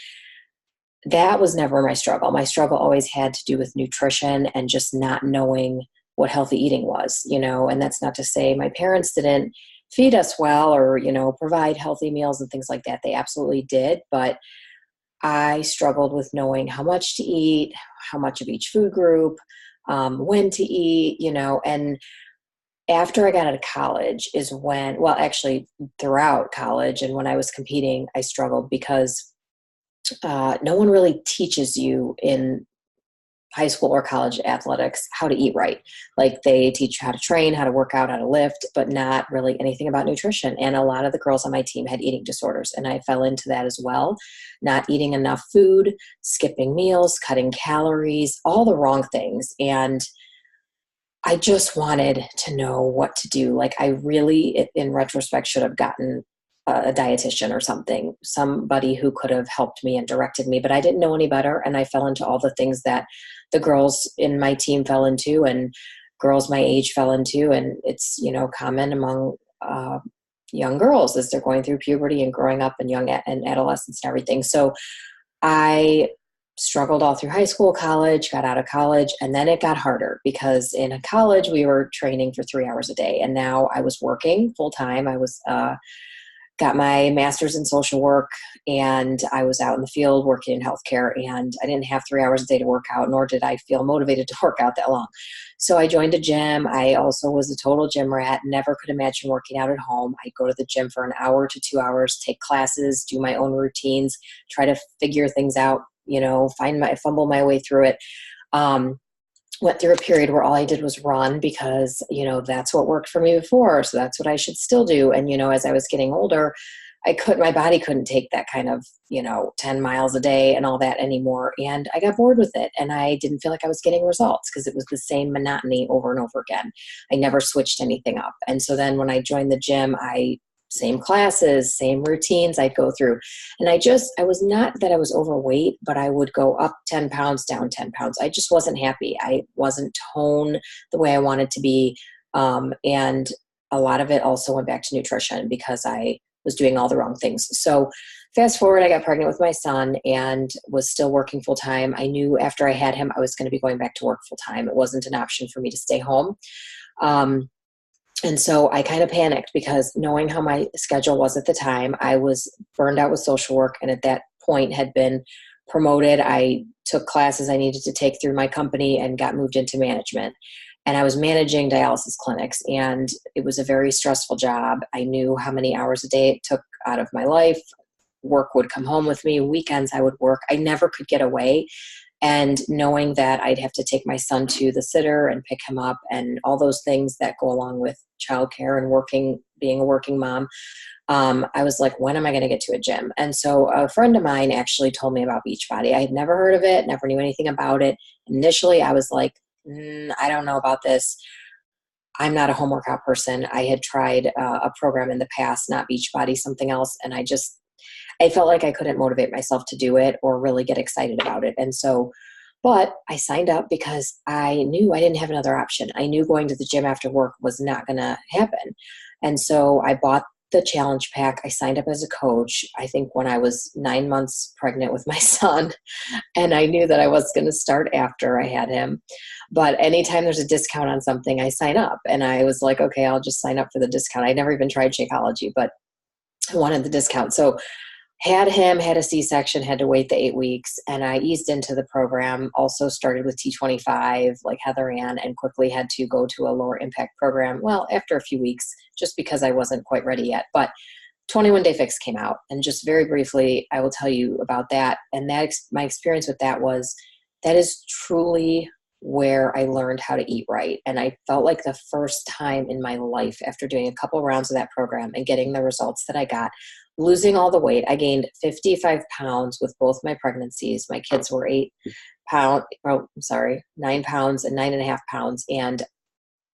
That was never my struggle. My struggle always had to do with nutrition and just not knowing what healthy eating was, and that's not to say my parents didn't feed us well or, provide healthy meals and things like that. They absolutely did. But I struggled with knowing how much to eat, how much of each food group, when to eat, and after I got out of college is when, well, actually throughout college and when I was competing, I struggled because no one really teaches you in high school or college athletics how to eat right. Like they teach you how to train, how to work out, how to lift, but not really anything about nutrition. And a lot of the girls on my team had eating disorders, and I fell into that as well. Not eating enough food, skipping meals, cutting calories, all the wrong things. And I just wanted to know what to do. Like I really, in retrospect, should have gotten a dietitian or something, somebody who could have helped me and directed me, but I didn't know any better. And I fell into all the things that the girls in my team fell into and girls my age fell into. And it's, common among young girls as they're going through puberty and growing up and young and adolescence and everything. So I struggled all through high school, college, got out of college, and then it got harder because in college we were training for 3 hours a day. And now I was working full time. I was, got my master's in social work, and I was out in the field working in healthcare, and I didn't have 3 hours a day to work out, nor did I feel motivated to work out that long. So I joined a gym. I also was a total gym rat, never could imagine working out at home. I'd go to the gym for an hour to 2 hours, take classes, do my own routines, try to figure things out, fumble my way through it. Went through a period where all I did was run because, that's what worked for me before. So that's what I should still do. And, as I was getting older, my body couldn't take that kind of, 10 miles a day and all that anymore. And I got bored with it. And I didn't feel like I was getting results because it was the same monotony over and over again. I never switched anything up. And so then when I joined the gym, same classes, same routines I'd go through. And I was not that I was overweight, but I would go up 10 pounds, down 10 pounds. I just wasn't happy. I wasn't toned the way I wanted to be. And a lot of it also went back to nutrition because I was doing all the wrong things. So fast forward, I got pregnant with my son and was still working full time. I knew after I had him, I was going to be going back to work full time. It wasn't an option for me to stay home. And so I kind of panicked because knowing how my schedule was at the time, I was burned out with social work, and at that point had been promoted. I took classes I needed to take through my company and got moved into management. And I was managing dialysis clinics, and it was a very stressful job. I knew how many hours a day it took out of my life. Work would come home with me. Weekends I would work. I never could get away. And knowing that I'd have to take my son to the sitter and pick him up and all those things that go along with childcare and being a working mom, I was like, when am I going to get to a gym? And so a friend of mine actually told me about Beachbody. I had never heard of it, never knew anything about it. Initially, I was like, I don't know about this. I'm not a home workout person. I had tried a program in the past, not Beachbody, something else. And I felt like I couldn't motivate myself to do it or really get excited about it. And so, but I signed up because I knew I didn't have another option. I knew going to the gym after work was not going to happen. And so I bought the challenge pack. I signed up as a coach, I think when I was 9 months pregnant with my son. And I knew that I was going to start after I had him. But anytime there's a discount on something, I sign up. And I was like, okay, I'll just sign up for the discount. I never even tried Shakeology, but I wanted the discount. So had a C-section, had to wait the 8 weeks, and I eased into the program. Also started with T25 like Heather Ann, and quickly had to go to a lower impact program. Well, after a few weeks, just because I wasn't quite ready yet. But 21 Day Fix came out, and just very briefly, I will tell you about that. And my experience with that is truly where I learned how to eat right. And I felt like the first time in my life, after doing a couple rounds of that program and getting the results that I got, losing all the weight, I gained 55 pounds with both my pregnancies. My kids were 9 pounds and 9.5 pounds. And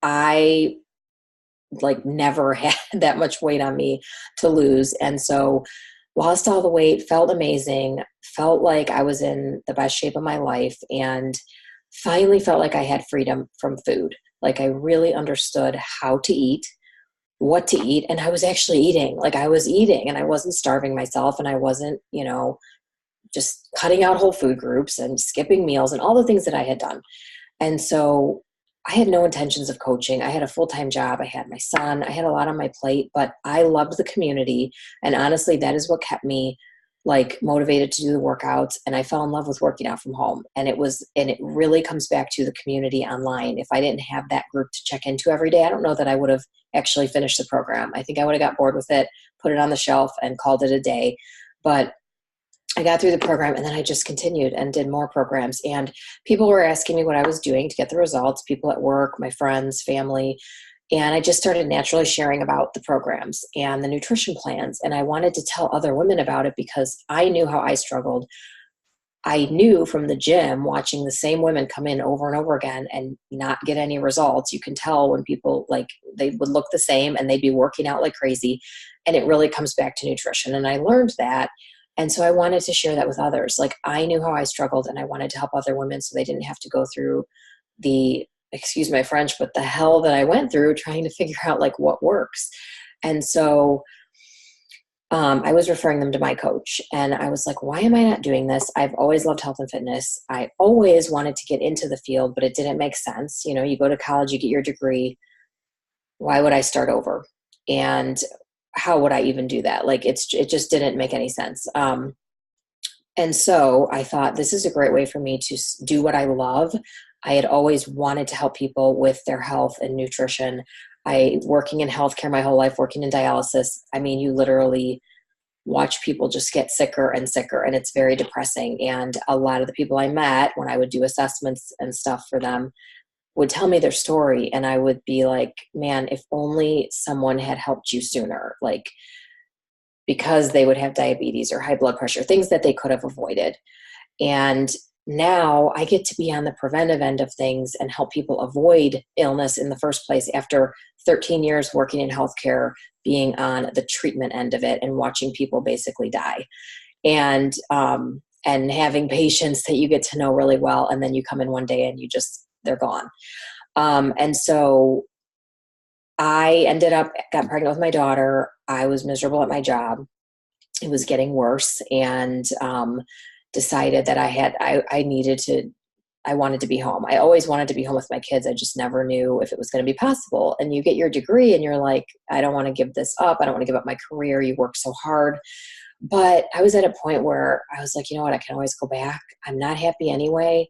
I never had that much weight on me to lose. And so lost all the weight, felt amazing, felt like I was in the best shape of my life, and finally felt like I had freedom from food. Like I really understood how to eat, what to eat, and I was actually eating. Like I was eating and I wasn't starving myself, and I wasn't, just cutting out whole food groups and skipping meals and all the things that I had done. And so I had no intentions of coaching. I had a full-time job. I had my son. I had a lot on my plate, but I loved the community. And honestly, that is what kept me like motivated to do the workouts. And I fell in love with working out from home. And it really comes back to the community online. If I didn't have that group to check into every day, I don't know that I would have actually finished the program. I think I would have got bored with it, put it on the shelf and called it a day. But I got through the program and then I just continued and did more programs, and people were asking me what I was doing to get the results, people at work, my friends, family. And I just started naturally sharing about the programs and the nutrition plans. And I wanted to tell other women about it because I knew how I struggled. I knew from the gym, watching the same women come in over and over again and not get any results. You can tell when people they would look the same and they'd be working out like crazy. And it really comes back to nutrition. And I learned that. And so I wanted to share that with others. Like I knew how I struggled and I wanted to help other women so they didn't have to go through the, excuse my French, but the hell that I went through trying to figure out like what works. And so I was referring them to my coach, and I was like, why am I not doing this? I've always loved health and fitness. I always wanted to get into the field, but it didn't make sense. You go to college, you get your degree. Why would I start over? And how would I even do that? Like it just didn't make any sense. And so I thought this is a great way for me to do what I love. I had always wanted to help people with their health and nutrition. Working in healthcare my whole life, working in dialysis. I mean, you literally watch people just get sicker and sicker, and it's very depressing. And a lot of the people I met when I would do assessments and stuff for them would tell me their story, and I would be like, man, if only someone had helped you sooner, like because they would have diabetes or high blood pressure, things that they could have avoided. And now I get to be on the preventive end of things and help people avoid illness in the first place after 13 years working in healthcare, being on the treatment end of it and watching people basically die. And having patients that you get to know really well, and then you come in one day and they're gone. And so I got pregnant with my daughter. I was miserable at my job. It was getting worse, and decided that I wanted to be home. I always wanted to be home with my kids. I just never knew if it was going to be possible. And you get your degree and you're like, I don't want to give this up. I don't want to give up my career. You work so hard. But I was at a point where I was like, you know what? I can always go back. I'm not happy anyway.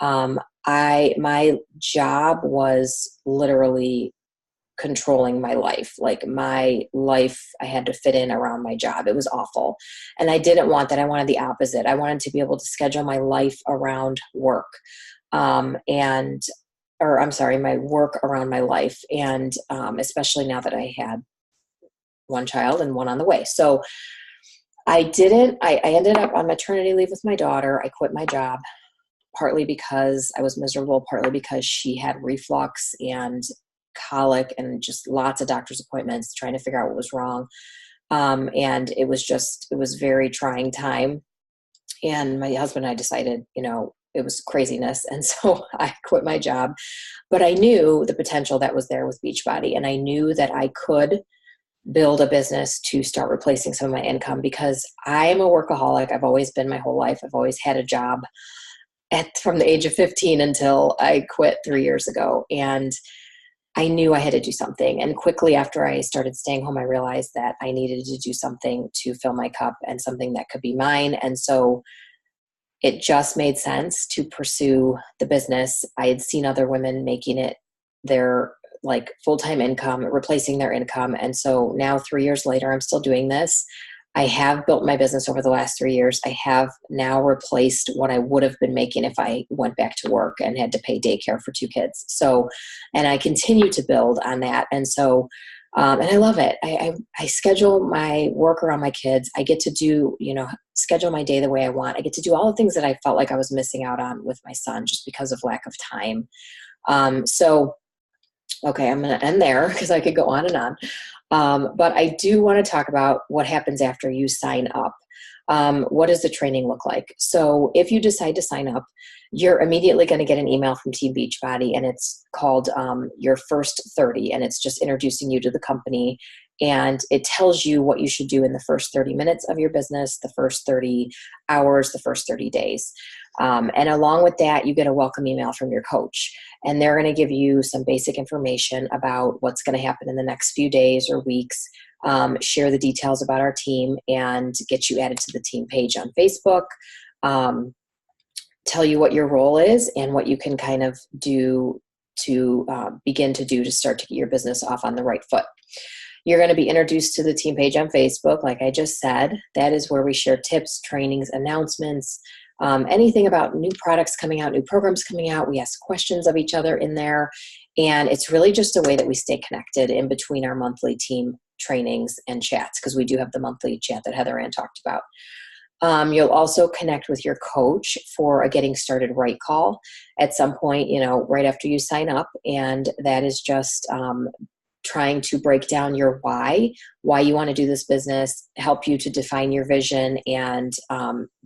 My job was literally controlling my life. Like my life, I had to fit in around my job. It was awful. And I didn't want that. I wanted the opposite. I wanted to be able to schedule my life around work. My work around my life. And especially now that I had one child and one on the way. So I ended up on maternity leave with my daughter. I quit my job, partly because I was miserable, partly because she had reflux and colic and just lots of doctor's appointments trying to figure out what was wrong. And it was very trying time. And my husband and I decided, it was craziness. And so I quit my job, but I knew the potential that was there with Beachbody. And I knew that I could build a business to start replacing some of my income, because I am a workaholic. I've always been my whole life. I've always had a job from the age of 15 until I quit 3 years ago. And I knew I had to do something. And quickly after I started staying home, I realized that I needed to do something to fill my cup and something that could be mine. And so it just made sense to pursue the business. I had seen other women making it their full-time income, replacing their income. And so now 3 years later, I'm still doing this. I have built my business over the last 3 years. I have now replaced what I would have been making if I went back to work and had to pay daycare for 2 kids. So, and I continue to build on that. And so, and I love it. I schedule my work around my kids. I get to do, schedule my day the way I want. I get to do all the things that I felt like I was missing out on with my son just because of lack of time. Okay, I'm going to end there because I could go on and on. But I do want to talk about what happens after you sign up. What does the training look like? So if you decide to sign up, you're immediately going to get an email from Team Beachbody, and it's called your first 30, and it's just introducing you to the company, and it tells you what you should do in the first 30 minutes of your business, the first 30 hours, the first 30 days. And along with that, you get a welcome email from your coach, and they're going to give you some basic information about what's going to happen in the next few days or weeks, share the details about our team, and get you added to the team page on Facebook, tell you what your role is and what you can kind of do to begin to do to start to get your business off on the right foot. You're going to be introduced to the team page on Facebook, like I just said. That is where we share tips, trainings, announcements, anything about new products coming out, new programs coming out. We ask questions of each other in there. And it's really just a way that we stay connected in between our monthly team trainings and chats, because we do have the monthly chat that Heather Ann talked about. You'll also connect with your coach for a getting started right call at some point, right after you sign up. And that is just trying to break down your why you want to do this business, help you to define your vision, and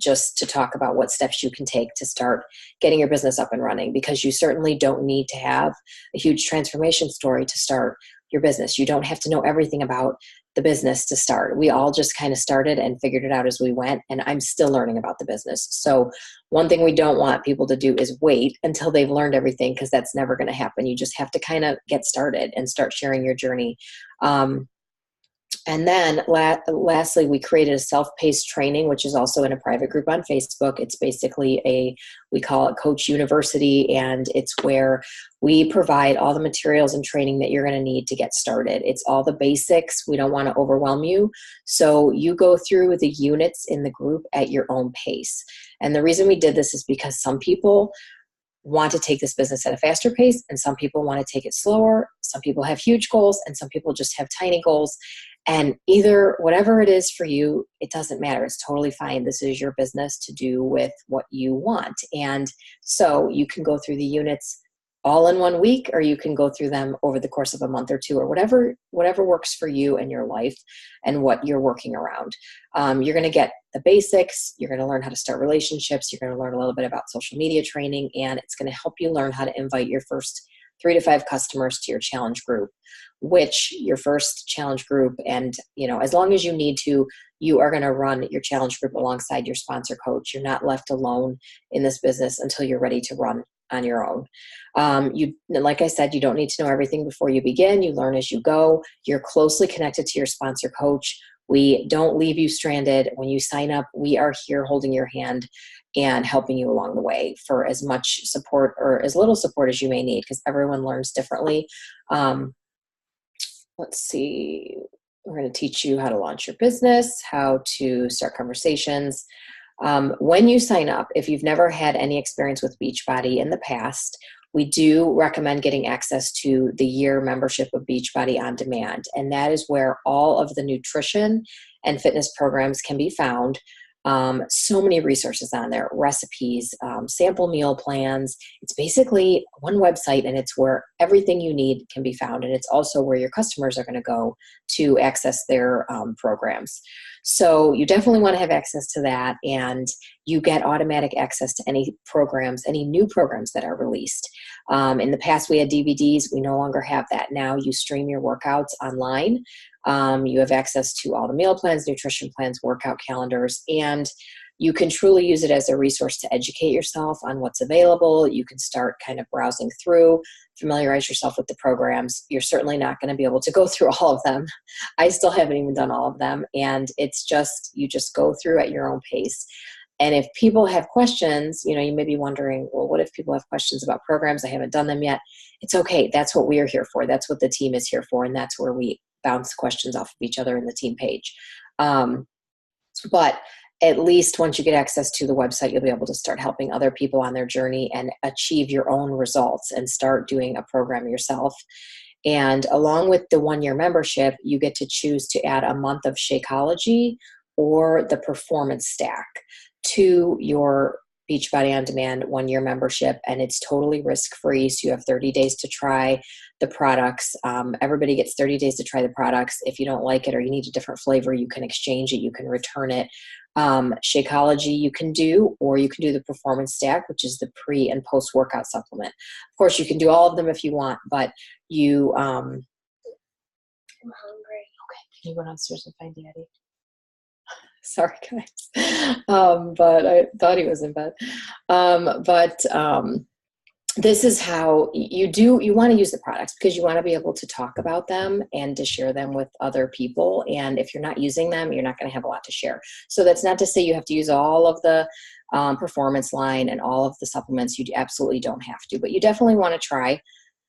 just to talk about what steps you can take to start getting your business up and running, because you certainly don't need to have a huge transformation story to start your business. You don't have to know everything about the business to start. We all just kind of started and figured it out as we went, and I'm still learning about the business. So one thing we don't want people to do is wait until they've learned everything, because that's never going to happen. You just have to kind of get started and start sharing your journey. And then lastly, we created a self-paced training, which is also in a private group on Facebook. It's basically we call it Coach University, and it's where we provide all the materials and training that you're going to need to get started. It's all the basics. We don't want to overwhelm you. So you go through the units in the group at your own pace. And the reason we did this is because some people want to take this business at a faster pace, and some people want to take it slower. Some people have huge goals, and some people just have tiny goals. And either, whatever it is for you, it doesn't matter. It's totally fine. This is your business to do with what you want. And so you can go through the units all in 1 week, or you can go through them over the course of a month or two, or whatever works for you and your life and what you're working around. You're going to get the basics. You're going to learn how to start relationships. You're going to learn a little bit about social media training, and it's going to help you learn how to invite your first 3 to 5 customers to your challenge group, which your first challenge group, and as long as you need to, you are going to run your challenge group alongside your sponsor coach. You're not left alone in this business until you're ready to run on your own. Like I said, you don't need to know everything before you begin. You learn as you go. You're closely connected to your sponsor coach. We don't leave you stranded. When you sign up, we are here holding your hand and helping you along the way for as much support or as little support as you may need, because everyone learns differently. Let's see. We're going to teach you how to launch your business, how to start conversations. When you sign up, if you've never had any experience with Beachbody in the past, we do recommend getting access to the year membership of Beachbody On Demand. And that is where all of the nutrition and fitness programs can be found. So many resources on there, recipes, sample meal plans. It's basically one website, and it's where everything you need can be found. And it's also where your customers are going to go to access their programs. So you definitely want to have access to that, and you get automatic access to any programs, any new programs that are released. In the past, we had DVDs. We no longer have that. Now you stream your workouts online. You have access to all the meal plans, nutrition plans, workout calendars, and you can truly use it as a resource to educate yourself on what's available. You can start kind of browsing through, familiarize yourself with the programs. You're certainly not going to be able to go through all of them. I still haven't even done all of them. And it's just, you just go through at your own pace. And if people have questions, you may be wondering, well, what if people have questions about programs? I haven't done them yet. It's okay. That's what we are here for. That's what the team is here for. And that's where we bounce questions off of each other in the team page. But at least once you get access to the website, you'll be able to start helping other people on their journey and achieve your own results and start doing a program yourself. And along with the 1-year membership, you get to choose to add a month of Shakeology or the Performance Stack to your Beachbody On Demand 1-year membership, and it's totally risk-free. So you have 30 days to try the products. Everybody gets 30 days to try the products. If you don't like it or you need a different flavor, you can exchange it, you can return it. Shakeology you can do, or you can do the Performance Stack, which is the pre and post workout supplement. Of course, you can do all of them if you want, but you I'm hungry. Okay, can you go downstairs and find Daddy? Sorry, guys. But I thought he was in bed. This is how you want to use the products, because you want to be able to talk about them and to share them with other people. And if you're not using them, you're not going to have a lot to share. So that's not to say you have to use all of the performance line and all of the supplements. You absolutely don't have to, but you definitely want to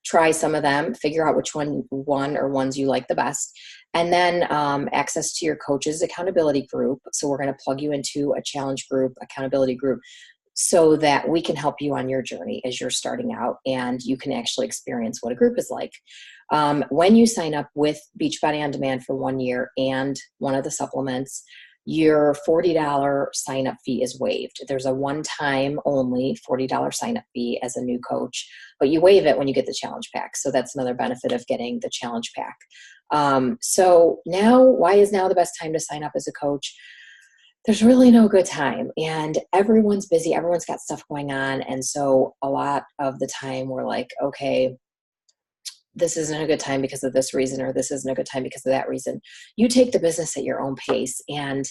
try some of them, figure out which one or ones you like the best, and then access to your coach's accountability group. So we're going to plug you into a challenge group, accountability group, so that we can help you on your journey as you're starting out, and you can actually experience what a group is like. When you sign up with Beachbody On Demand for 1 year and one of the supplements, your $40 sign-up fee is waived. There's a one-time only $40 sign-up fee as a new coach, but you waive it when you get the challenge pack. So that's another benefit of getting the challenge pack. So now, why is now the best time to sign up as a coach? There's really no good time, and everyone's busy. Everyone's got stuff going on. And so a lot of the time we're like, okay, this isn't a good time because of this reason, or this isn't a good time because of that reason. You take the business at your own pace, and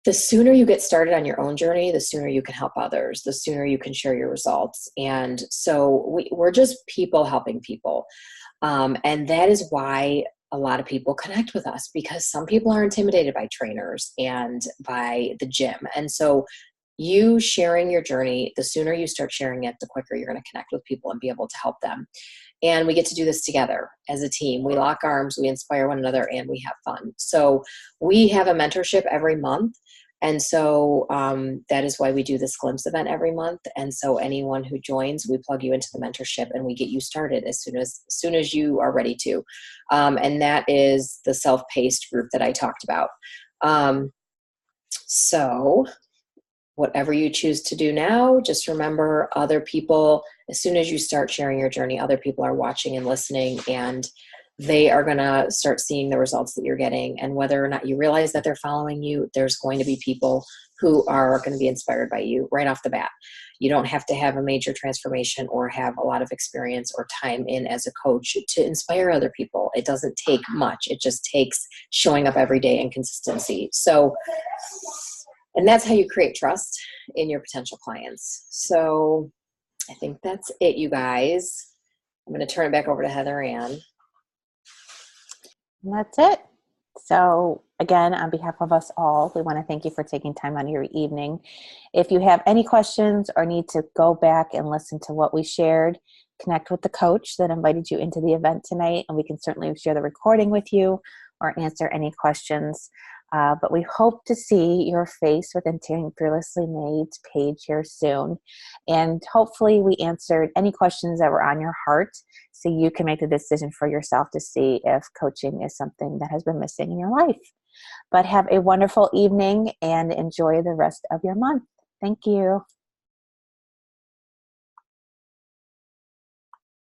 the sooner you get started on your own journey, the sooner you can help others, the sooner you can share your results. And so we're just people helping people. And that is why a lot of people connect with us, because some people are intimidated by trainers and by the gym. And so you sharing your journey, the sooner you start sharing it, the quicker you're going to connect with people and be able to help them. And we get to do this together as a team. We lock arms, we inspire one another, and we have fun. So we have a mentorship every month. And so that is why we do this Glimpse event every month. And so anyone who joins, we plug you into the mentorship and we get you started as soon as you are ready to. And that is the self-paced group that I talked about. So whatever you choose to do now, just remember other people, as soon as you start sharing your journey, other people are watching and listening, and they are going to start seeing the results that you're getting. And whether or not you realize that they're following you, there's going to be people who are going to be inspired by you right off the bat. You don't have to have a major transformation or have a lot of experience or time in as a coach to inspire other people. It doesn't take much. It just takes showing up every day and consistency. So, and that's how you create trust in your potential clients. So I think that's it, you guys. I'm going to turn it back over to Heather Ann. And that's it. So again, on behalf of us all, we want to thank you for taking time out of your evening. If you have any questions or need to go back and listen to what we shared, connect with the coach that invited you into the event tonight, and we can certainly share the recording with you or answer any questions. But we hope to see your face within Team Fearlessly Made's page here soon. And hopefully we answered any questions that were on your heart, so you can make the decision for yourself to see if coaching is something that has been missing in your life. But have a wonderful evening and enjoy the rest of your month. Thank you.